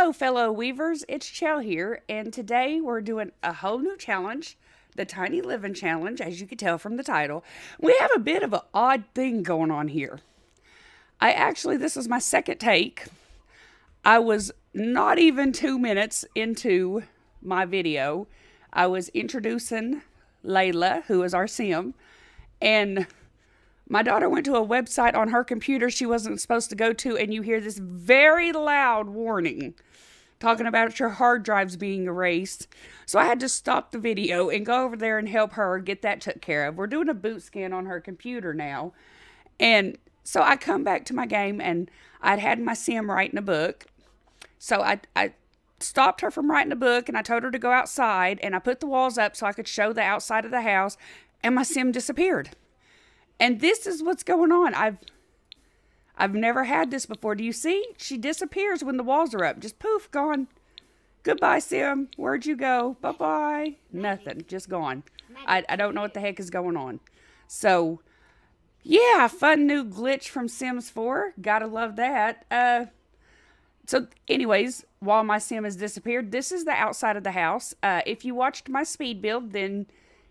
Hello, fellow weavers. It's Chell here, and today we're doing a whole new challenge, the Tiny Living Challenge, as you can tell from the title. We have a bit of an odd thing going on here. This is my second take. I was not even 2 minutes into my video. I was introducing Layla, who is our sim, and my daughter went to a website on her computer she wasn't supposed to go to, and you hear this very loud warning talking about your hard drives being erased. So I had to stop the video and go over there and help her get that took care of. We're doing a boot scan on her computer now. And so I come back to my game, and I'd had my sim writing a book. So I stopped her from writing a book, and I told her to go outside, and I put the walls up so I could show the outside of the house, and my sim disappeared. And this is what's going on. I've never had this before. Do you see? She disappears when the walls are up. Just poof, gone. Goodbye, sim. Where'd you go? Bye-bye. Nothing. Just gone. I don't know what the heck is going on. So, yeah, fun new glitch from Sims 4. Gotta love that. So, anyways, while my sim has disappeared, this is the outside of the house. If you watched my speed build, then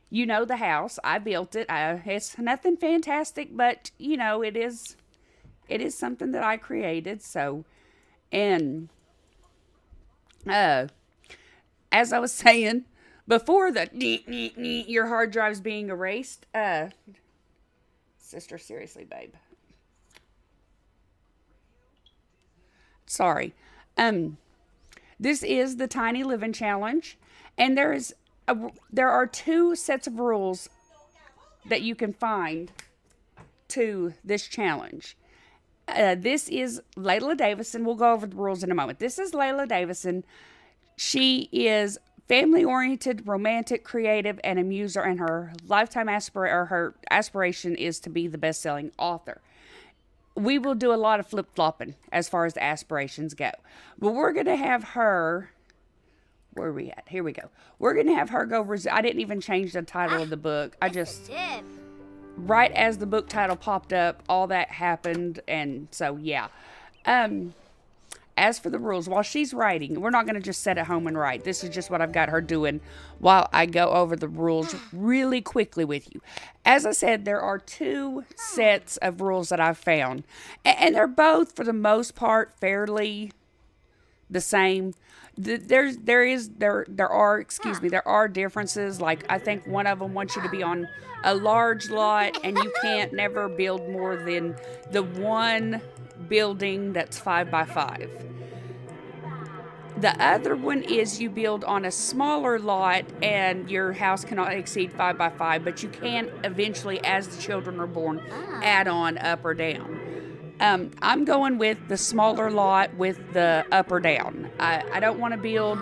you know the house. I built it. It's nothing fantastic, but, you know, it is something that I created. So, and as I was saying before, your hard drive's being erased. Sister, seriously, babe. Sorry. This is the Tiny Living Challenge, and there are two sets of rules that you can find to this challenge. This is Layla Davidson. We'll go over the rules in a moment. This is Layla Davidson. She is family-oriented, romantic, creative, and a muser, and her her aspiration is to be the best-selling author. We will do a lot of flip-flopping as far as the aspirations go. But we're going to have her... Where are we at? Here we go. We're going to have her go... I didn't even change the title of the book. I just... Right as the book title popped up, all that happened. And so, yeah. As for the rules, while she's writing, we're not going to just sit at home and write. This is just what I've got her doing while I go over the rules really quickly with you. As I said, there are two sets of rules that I've found. And they're both, for the most part, fairly the same. There are differences. Like, I think one of them wants you to be on a large lot, and you can't never build more than the one building that's 5 by 5. The other one is you build on a smaller lot, and your house cannot exceed 5 by 5, but you can eventually, as the children are born, add on up or down. I'm going with the smaller lot with the up or down. I don't want to build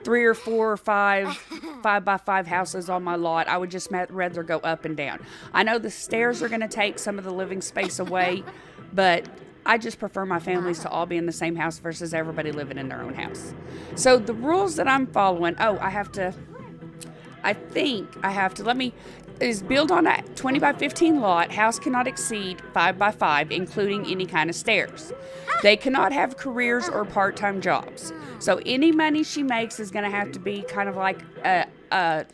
3 or 4 or 5 by 5 houses on my lot. I would just rather go up and down. I know the stairs are going to take some of the living space away, but I just prefer my families to all be in the same house versus everybody living in their own house. So the rules that I'm following, is build on a 20 by 15 lot. House cannot exceed 5 by 5, including any kind of stairs. They cannot have careers or part-time jobs. So any money she makes is going to have to be kind of like a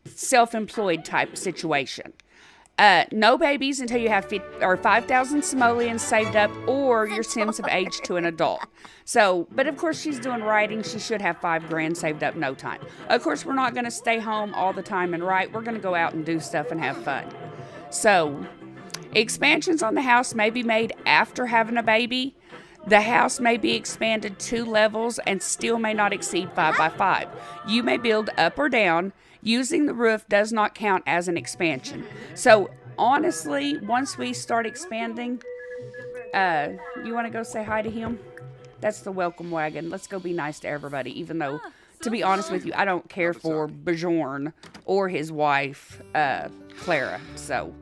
self-employed type situation. No babies until you have 5,000 simoleons saved up, or your Sims have aged to an adult. So, but of course she's doing writing. She should have $5,000 saved up no time. Of course, we're not going to stay home all the time and write. We're going to go out and do stuff and have fun. So, expansions on the house may be made after having a baby. The house may be expanded 2 levels and still may not exceed 5 by 5. You may build up or down. Using the roof does not count as an expansion. So, honestly, once we start expanding, you want to go say hi to him? That's the welcome wagon. Let's go be nice to everybody, even though, to be honest with you, I don't care for Bjorn or his wife, Clara. So,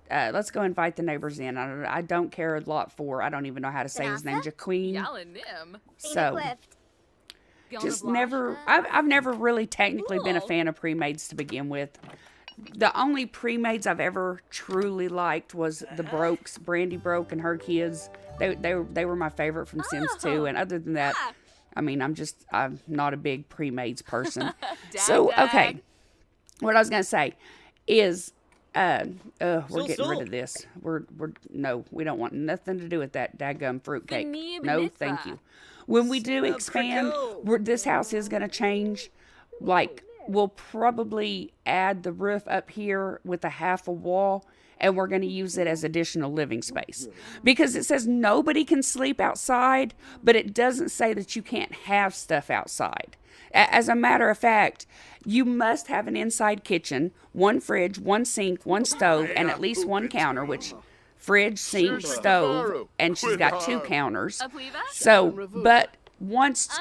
let's go invite the neighbors in. I don't care a lot for, I don't even know how to say his name, Jaqueen. So... I've never really technically been a fan of pre-mades to begin with. The only pre-mades I've ever truly liked was the Brokes, Brandy Broke and her kids. They were my favorite from Sims 2. And other than that, I mean, I'm not a big pre-mades person. So, okay. What I was going to say is, we're getting rid of this. No, we don't want nothing to do with that daggum fruitcake. No, thank you. When we do expand, this house is going to change. Like, we'll probably add the roof up here with a half a wall, and we're going to use it as additional living space. Because it says nobody can sleep outside, but it doesn't say that you can't have stuff outside. As a matter of fact, you must have an inside kitchen, one fridge, one sink, one stove, and at least one counter, which fridge, sink, stove, and she's got 2 counters. So, but once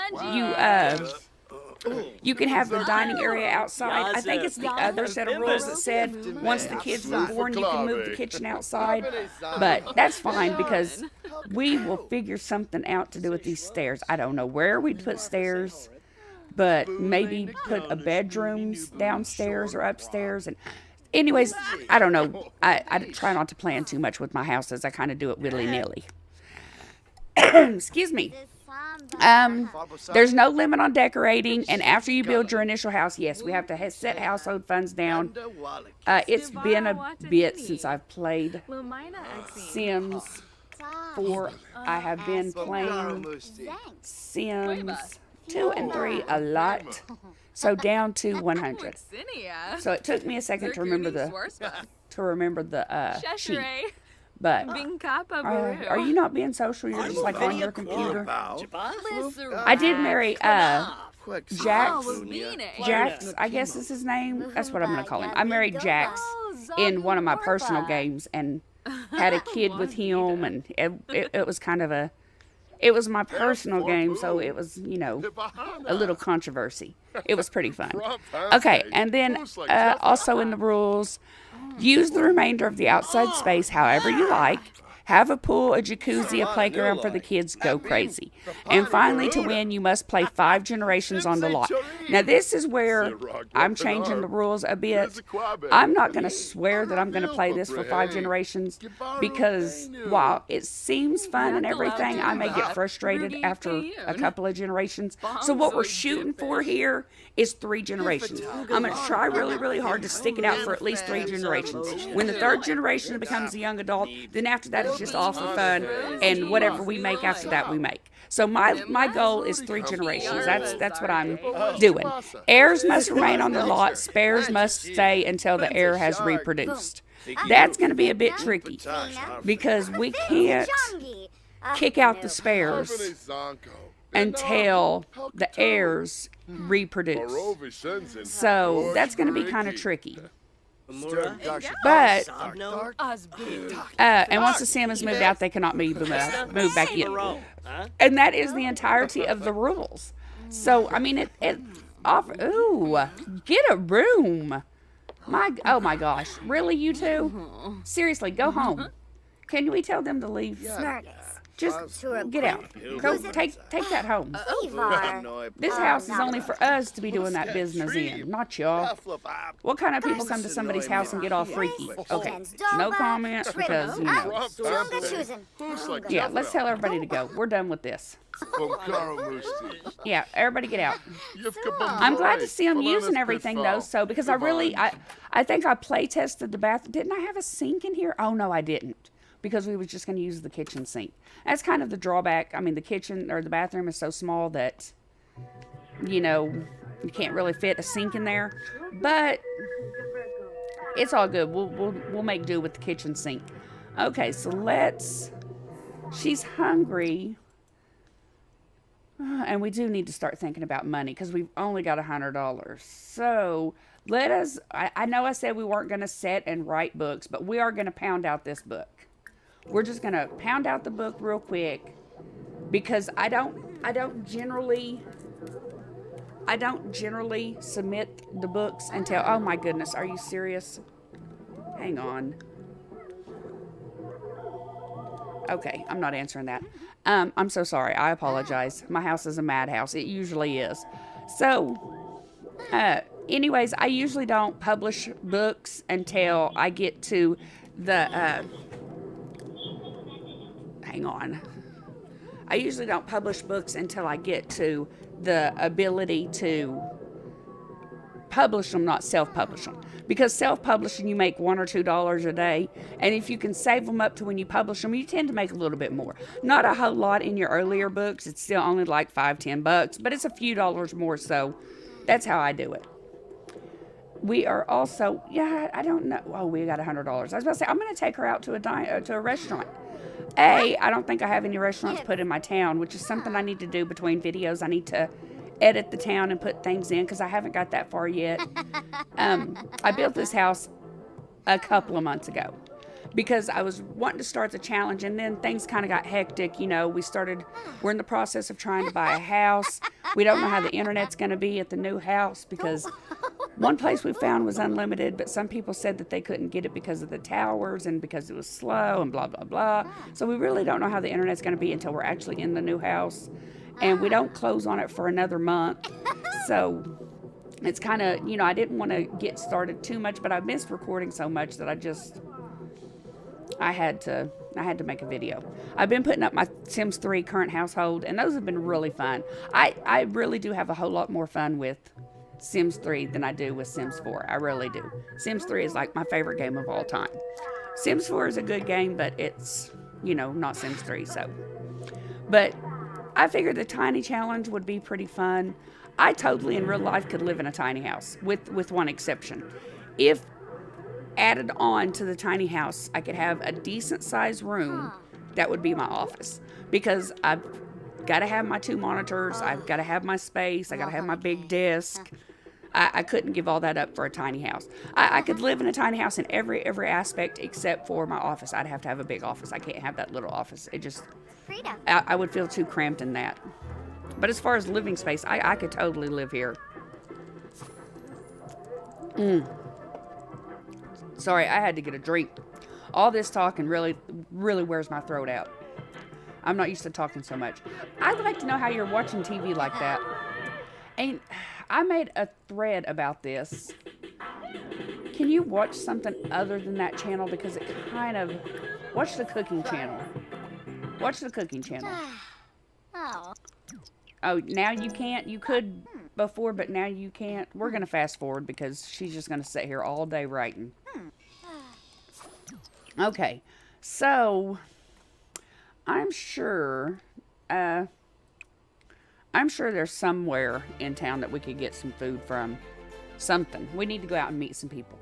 you can have the dining area outside. I think it's the other set of rules that said once the kids were born, you can move the kitchen outside. But that's fine because we will figure something out to do with these stairs. I don't know where we'd put stairs, but maybe put a bedrooms downstairs or upstairs. And anyways, I don't know. I try not to plan too much with my houses. I kind of do it willy-nilly. Excuse me. There's no limit on decorating, and after you build your initial house, yes, we have to set household funds down. It's been a bit since I've played Sims 4. I have been playing Sims 2 and 3 a lot, so down to 100. So it took me a second to remember the sheet. But are you not being social? You're just like on your computer. I did marry Jax. Jax, I guess is his name. That's what I'm going to call him. I married Jax in one of my personal games and had a kid with him. And it was kind of it was my personal game, so it was, a little controversy. It was pretty fun. Okay, and then also in the rules, use the remainder of the outside space however you like. Have a pool, a jacuzzi, a playground for the kids. Go crazy. And finally, to win, you must play 5 generations on the lot. Now, this is where I'm changing the rules a bit. I'm not going to swear that I'm going to play this for 5 generations because while it seems fun and everything, I may get frustrated after a couple of generations. So what we're shooting for here is 3 generations. I'm going to try really, really hard to stick it out for at least 3 generations. When the 3rd generation becomes a young adult, then after that it's just all for fun, and whatever we make after that we make. So my goal is 3 generations. That's what I'm doing. Heirs must remain on the lot. Spares must stay until the heir has reproduced. That's going to be a bit tricky because we can't kick out the spares until the heirs reproduce. So that's going to be kind of tricky. But, and once the sim is moved out, they cannot move back in. And that is the entirety of the rules. So, I mean, get a room. Oh my gosh. Really, you two? Seriously, go home. Can we tell them to leave? Just get out. Go take that home. This house is only for us to be doing that business in, not y'all. What kind of people come to somebody's house and get all freaky? Okay, no comments because, Yeah, let's tell everybody to go. We're done with this. Yeah, everybody get out. I'm glad to see them using everything though, so because I think I play tested the bath. Didn't I have a sink in here? Oh no, I didn't. Because we were just going to use the kitchen sink. That's kind of the drawback. I mean, the kitchen or the bathroom is so small that, you can't really fit a sink in there. But it's all good. We'll make do with the kitchen sink. Okay, so she's hungry. And we do need to start thinking about money because we've only got $100. So I know I said we weren't going to set and write books, but we are going to pound out this book. We're just going to pound out the book real quick because I don't generally submit the books until, oh my goodness, are you serious? Hang on. Okay, I'm not answering that. I'm so sorry. I apologize. My house is a madhouse. It usually is. So, anyways, I usually don't publish books until I get to the, hang on. I usually don't publish books until I get to the ability to publish them, not self-publish them. Because self-publishing, you make $1 or $2 a day, and if you can save them up to when you publish them, you tend to make a little bit more. Not a whole lot in your earlier books. It's still only like $5-10, but it's a few dollars more. So that's how I do it. We are also, yeah, I don't know. Oh, we got $100. I was about to say, I'm going to take her out to a restaurant. I don't think I have any restaurants put in my town, which is something I need to do between videos. I need to edit the town and put things in because I haven't got that far yet. I built this house a couple of months ago because I was wanting to start the challenge, and then things kind of got hectic. You know, we're in the process of trying to buy a house. We don't know how the internet's going to be at the new house because one place we found was unlimited, but some people said that they couldn't get it because of the towers and because it was slow and blah, blah, blah. So we really don't know how the internet's going to be until we're actually in the new house. And we don't close on it for another month. So it's kind of, you know, I didn't want to get started too much, but I missed recording so much that I had to make a video. I've been putting up my Sims 3 current household, and those have been really fun. I really do have a whole lot more fun with Sims 3 than I do with Sims 4. I really do. Sims 3 is like my favorite game of all time. Sims 4 is a good game, but it's, you know, not Sims 3, so. But I figured the tiny challenge would be pretty fun. I totally in real life could live in a tiny house with one exception. If added on to the tiny house, I could have a decent sized room that would be my office, because I've got to have my 2 monitors. I've got to have my space. I got to have my big desk. I couldn't give all that up for a tiny house. I could live in a tiny house in every aspect except for my office. I'd have to have a big office. I can't have that little office. It just, I would feel too cramped in that. But as far as living space, I could totally live here. Sorry, I had to get a drink. All this talking really wears my throat out. I'm not used to talking so much. I'd like to know how you're watching TV like that. And I made a thread about this. Can you watch something other than that channel? Because it kind of... Watch the cooking channel. Watch the cooking channel. Oh, now you can't? You could before, but now you can't? We're going to fast forward because she's just going to sit here all day writing. Okay, so I'm sure there's somewhere in town that we could get some food from. Something. We need to go out and meet some people.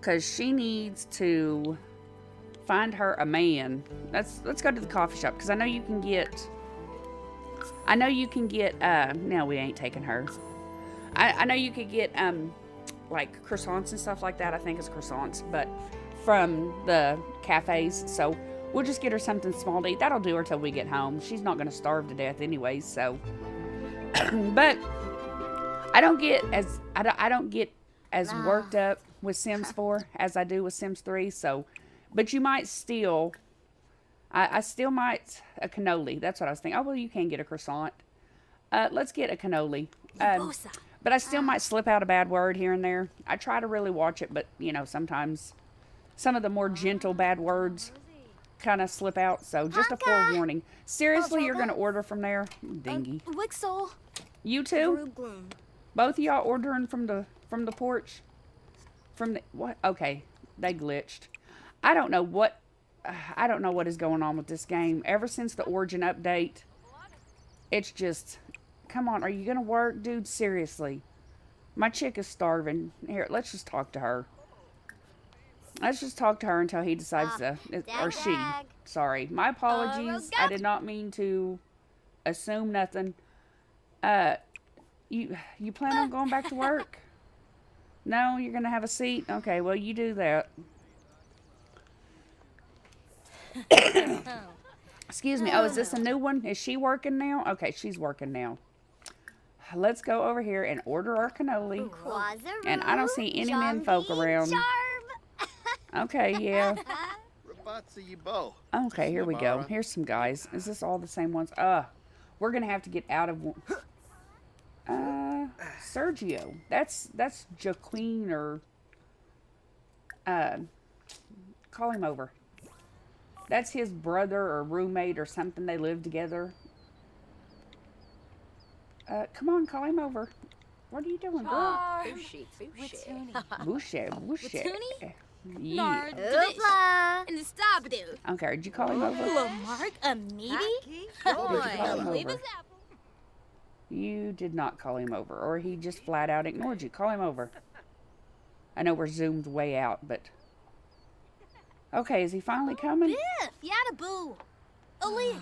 Because she needs to find her a man. Let's go to the coffee shop. Because I know you can get... no, we ain't taking her. I know you could get, like, croissants and stuff like that. I think it's croissants. But from the cafes. So we'll just get her something small to eat. That'll do her till we get home. She's not going to starve to death anyways, so... But I don't get as worked up with Sims 4 as I do with Sims 3. So, but you might still, I still might a cannoli. That's what I was thinking. Oh well, you can get a croissant. Let's get a cannoli. But I still might slip out a bad word here and there. I try to really watch it, but you know sometimes some of the more gentle bad words kind of slip out. So just a forewarning. Seriously, you're gonna order from there, dingy. You too? Both of y'all ordering from the porch? From the what? Okay, they glitched. I don't know what is going on with this game. Ever since the Origin update, it's just, come on, are you gonna work, dude? Seriously, my chick is starving. Here, let's just talk to her. Let's just talk to her until he decides to, or she. Sorry, my apologies. I did not mean to assume nothing. You plan on going back to work? No, you're gonna have a seat? Okay, well you do that. Excuse me. Oh, is this a new one? Is she working now? Okay, she's working now. Let's go over here and order our cannoli. And I don't see any men folk around. Okay, yeah. Okay, here we go. Here's some guys. Is this all the same ones? We're gonna have to get out of one. Sergio. That's Jaqueen or call him over. That's his brother or roommate or something. They live together. Come on, call him over. What are you doing, girl? Boucher. Yeah. Oopla. And the stop do. Okay, did you call him over? Lamarck, a meaty? Call him over. You did not call him over, or he just flat out ignored you. Call him over. I know we're zoomed way out, but... Okay, is he finally coming? Biff, yada boo. Ali.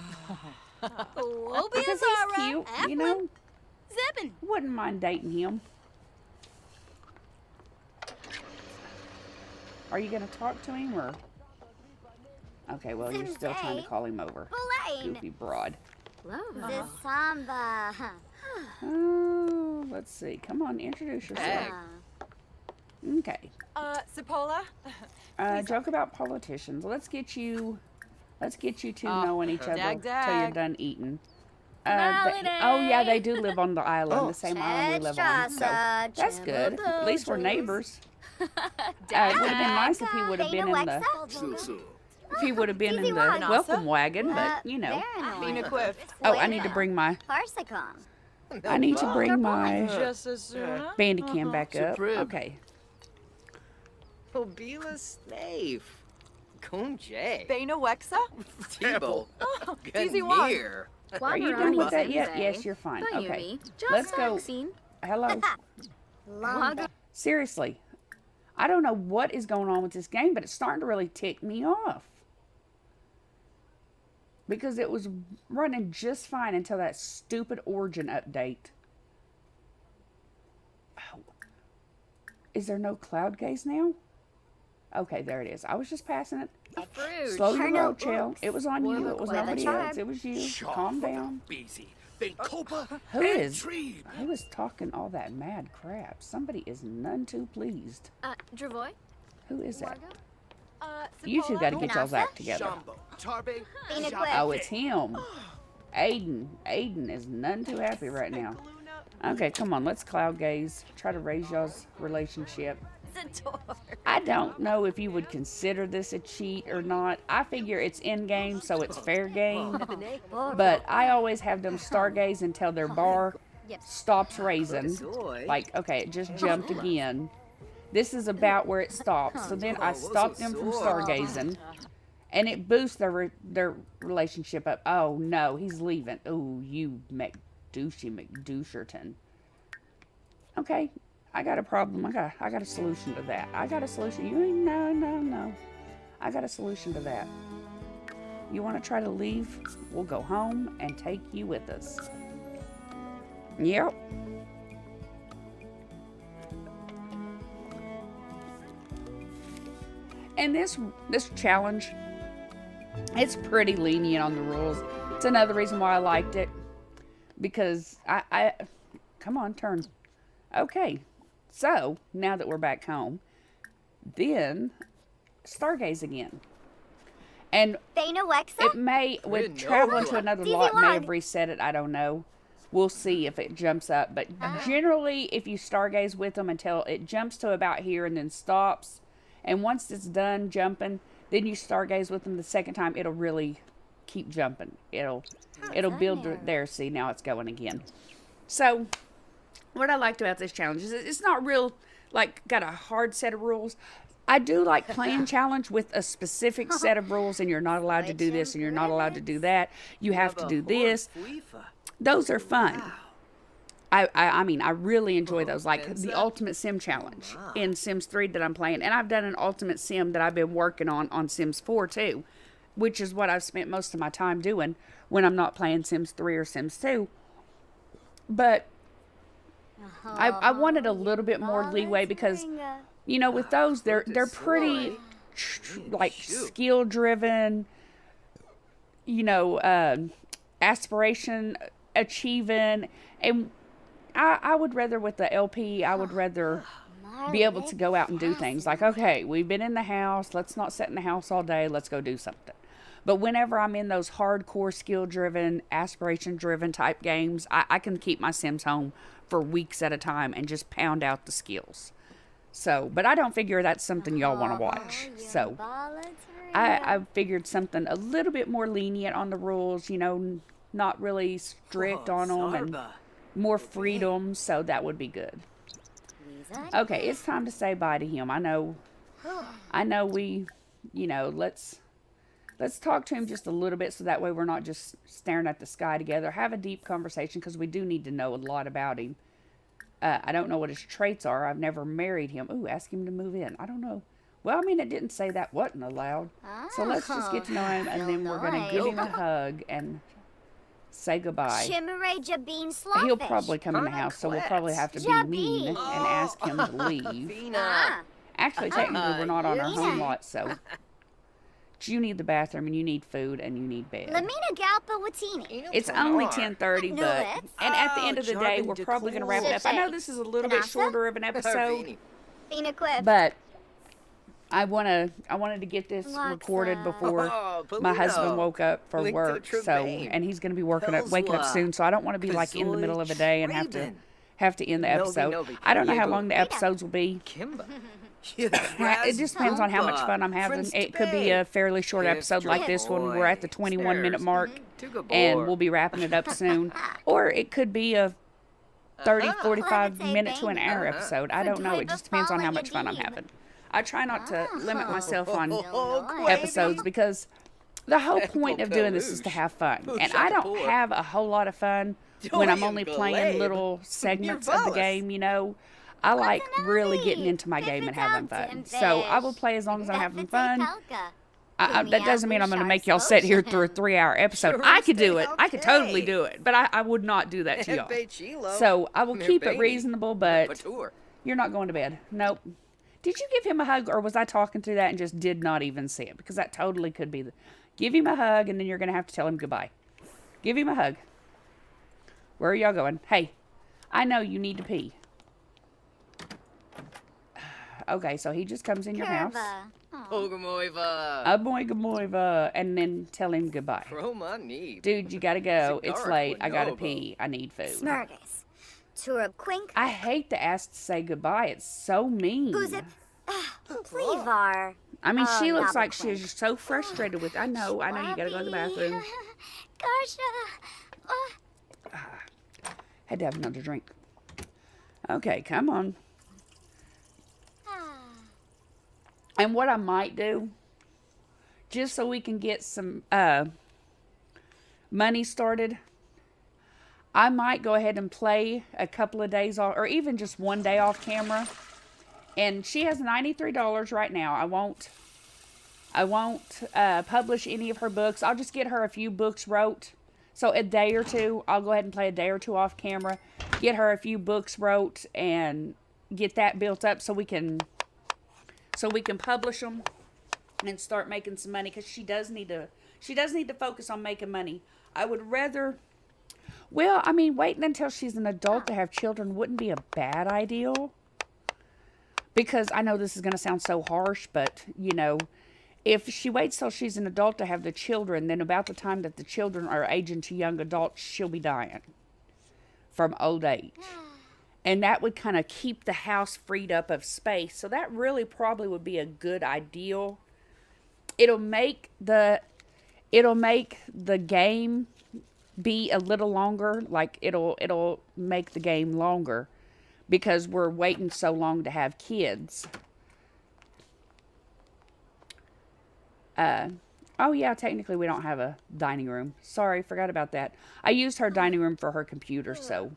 Oh, Because he's cute, you know? Zippin. Wouldn't mind dating him. Are you going to talk to him, or... Okay, well, you're still trying to call him over. Goofy broad. This samba. Oh, let's see. Come on, introduce yourself. Okay. Cipolla? Joke about politicians. Let's get you two knowing each other till you're done eating. Oh yeah, they do live on the island, the same island we live on. So that's good. At least we're neighbors. It would have been nice if he would have been in the welcome wagon, but you know. Oh, I need to bring my Bandicam back up. Okay. Obila Slave. Kunje. Bena Wexa? Tibble. Easy one. Are you done with that yet? Yes, you're fine. Okay. Let's go. Hello. Seriously. I don't know what is going on with this game, but it's starting to really tick me off. Because it was running just fine until that stupid Origin update. Oh. Is there no cloud gaze now? Okay, there it is. I was just passing it. Slow your roll, Chell. It was on you. It was nobody else. It was you. Calm down. Who is talking all that mad crap? Somebody is none too pleased. Dravoy? Who is that? You two got to get y'all's act together. Oh, it's him. Aiden. Aiden is none too happy right now. Okay, come on. Let's cloud gaze. Try to raise y'all's relationship. I don't know if you would consider this a cheat or not. I figure it's in-game, so it's fair game. But I always have them stargaze until their bar stops raising. Like, okay, it just jumped again. This is about where it stops. So then I stop them from stargazing. And it boosts their relationship up. Oh, no, he's leaving. Oh, you McDoucherton. Okay. I got a problem. I got a solution to that. I got a solution. You ain't no. I got a solution to that. You want to try to leave? We'll go home and take you with us. Yep. And this challenge, it's pretty lenient on the rules. It's another reason why I liked it. Because I come on, turn. Okay. So, now that we're back home, then stargaze again. And it may, with traveling to another lot, may have reset it. I don't know. We'll see if it jumps up. But generally, if you stargaze with them until it jumps to about here and then stops, and once it's done jumping, then you stargaze with them the second time, it'll really keep jumping. It'll build there. See, now it's going again. So... what I liked about this challenge is it's not real, like, got a hard set of rules. I do like playing challenge with a specific set of rules, and you're not allowed to do this, and you're not allowed to do that. You have to do this. Those are fun. I mean, I really enjoy those, like the Ultimate Sim Challenge in Sims 3 that I'm playing. And I've done an Ultimate Sim that I've been working on Sims 4 too, which is what I've spent most of my time doing when I'm not playing Sims 3 or Sims 2. But... I wanted a little bit more leeway because, you know, with those, they're pretty, like, skill-driven, you know, aspiration achieving. And I would rather, with the LP, I would rather be able to go out and do things. Like, okay, we've been in the house. Let's not sit in the house all day. Let's go do something. But whenever I'm in those hardcore skill-driven, aspiration-driven type games, I can keep my Sims home for weeks at a time and just pound out the skills. So, but I don't figure that's something y'all want to watch. So, I figured something a little bit more lenient on the rules, you know, not really strict on them, and more freedom, so that would be good. Okay, it's time to say bye to him. I know we, you know, let's talk to him just a little bit so that way we're not just staring at the sky together. Have a deep conversation because we do need to know a lot about him. I don't know what his traits are. I've never married him. Ooh, ask him to move in. I don't know. Well, I mean, it didn't say that wasn't allowed. So let's just get to know him, and then we're going to give him a hug and say goodbye. He'll probably come in the house, so we'll probably have to be mean and ask him to leave. Actually, technically, we're not on our home lot, so... You need the bathroom, and you need food, and you need bed. It's only 10:30, but... And at the end of the day, we're probably going to wrap it up. I know this is a little bit shorter of an episode, but I wanted to get this recorded before my husband woke up for work, so... And he's going to be waking up soon, so I don't want to be, like, in the middle of a day and have to end the episode. I don't know how long the episodes will be. It just depends on how much fun I'm having. It could be a fairly short episode like this one. We're at the 21-minute mark, and we'll be wrapping it up soon. Or it could be a 30, 45 minute to an hour episode. I don't know. It just depends on how much fun I'm having. I try not to limit myself on episodes because the whole point of doing this is to have fun. And I don't have a whole lot of fun when I'm only playing little segments of the game, you know. I like really getting into my game and having fun. So I will play as long as I'm having fun. That doesn't mean I'm going to make y'all sit here through a 3-hour episode. I could do it. I could totally do it. But I would not do that to y'all. So I will keep it reasonable, but you're not going to bed. Nope. Did you give him a hug, or was I talking through that and just did not even see it? Because that totally could be. Give him a hug, and then you're going to have to tell him goodbye. Give him a hug. Where are y'all going? Hey, I know you need to pee. Okay, so he just comes in your house. And then tell him goodbye. Dude, you gotta go. It's late. I gotta pee. I need food. I hate to ask to say goodbye. It's so mean. I mean, she looks like she's so frustrated with... I know you gotta go to the bathroom. Had to have another drink. Okay, come on. And what I might do, just so we can get some money started, I might go ahead and play a couple of days off, or even just one day off camera. And she has $93 right now. I won't publish any of her books. I'll just get her a few books wrote. So a day or two, I'll go ahead and play a day or two off camera, get her a few books wrote, and get that built up so we can publish them and start making some money, because she does need to focus on making money. I would rather, well, I mean, waiting until she's an adult to have children wouldn't be a bad idea, because I know this is going to sound so harsh, but you know, if she waits till she's an adult to have the children, then about the time that the children are aging to young adults, she'll be dying from old age. And that would kind of keep the house freed up of space. So that really probably would be a good ideal. It'll make the game be a little longer. Like it'll make the game longer because we're waiting so long to have kids. Oh yeah, technically we don't have a dining room. Sorry, forgot about that. I used her dining room for her computer, so.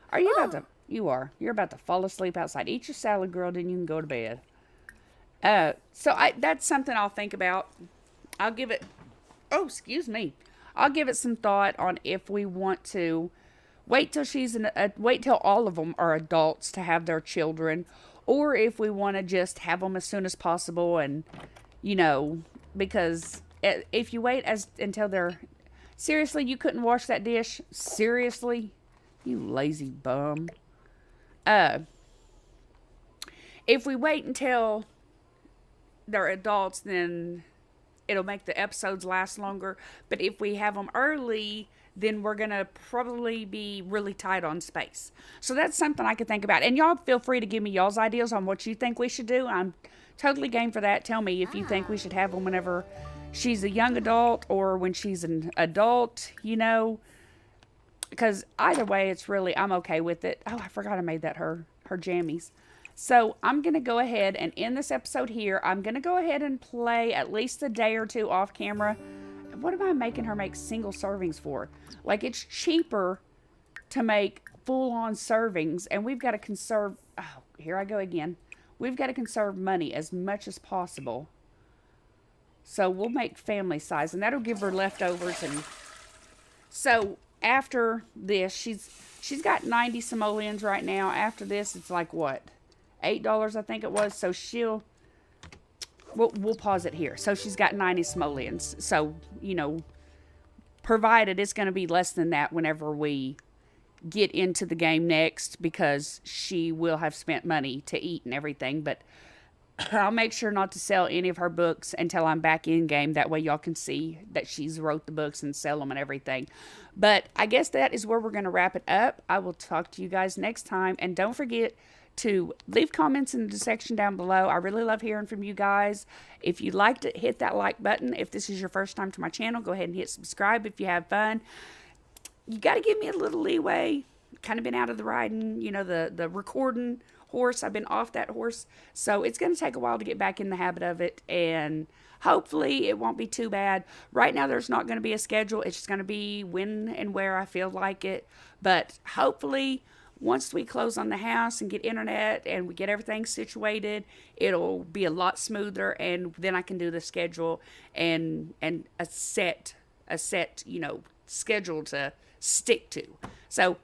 Are you about to... You are. You're about to fall asleep outside. Eat your salad, girl, then you can go to bed. That's something I'll think about. I'll give it... Oh, excuse me. I'll give it some thought on if we want to wait till wait till all of them are adults to have their children, or if we want to just have them as soon as possible, and, you know, because if you wait until they're... Seriously, you couldn't wash that dish? Seriously? You lazy bum. If we wait until they're adults, then it'll make the episodes last longer. But if we have them early, then we're going to probably be really tight on space. So that's something I could think about. And y'all feel free to give me y'all's ideas on what you think we should do. I'm totally game for that. Tell me if you think we should have them whenever she's a young adult or when she's an adult, you know. Because either way, it's really, I'm okay with it. Oh, I forgot I made that her jammies. So I'm going to go ahead and end this episode here. I'm going to go ahead and play at least a day or two off camera. What am I making her make single servings for? Like, it's cheaper to make full-on servings, and we've got to conserve, oh, here I go again. We've got to conserve money as much as possible. So we'll make family size, and that'll give her leftovers. And so after this, she's got 90 simoleons right now. After this, it's like what? $8, I think it was. So we'll pause it here. So she's got 90 simoleons. So, you know, provided it's going to be less than that whenever we get into the game next, because she will have spent money to eat and everything. But I'll make sure not to sell any of her books until I'm back in game. That way y'all can see that she's wrote the books and sell them and everything. But I guess that is where we're going to wrap it up. I will talk to you guys next time. And don't forget to leave comments in the section down below. I really love hearing from you guys. If you liked it, hit that like button. If this is your first time to my channel, go ahead and hit subscribe if you have fun. You got to give me a little leeway. Kind of been out of the riding, you know, the recording horse. I've been off that horse. So it's going to take a while to get back in the habit of it. And hopefully it won't be too bad. Right now there's not going to be a schedule. It's just going to be when and where I feel like it. But hopefully once we close on the house and get internet and we get everything situated, it'll be a lot smoother, and then I can do the schedule and a set, you know, schedule to stick to. So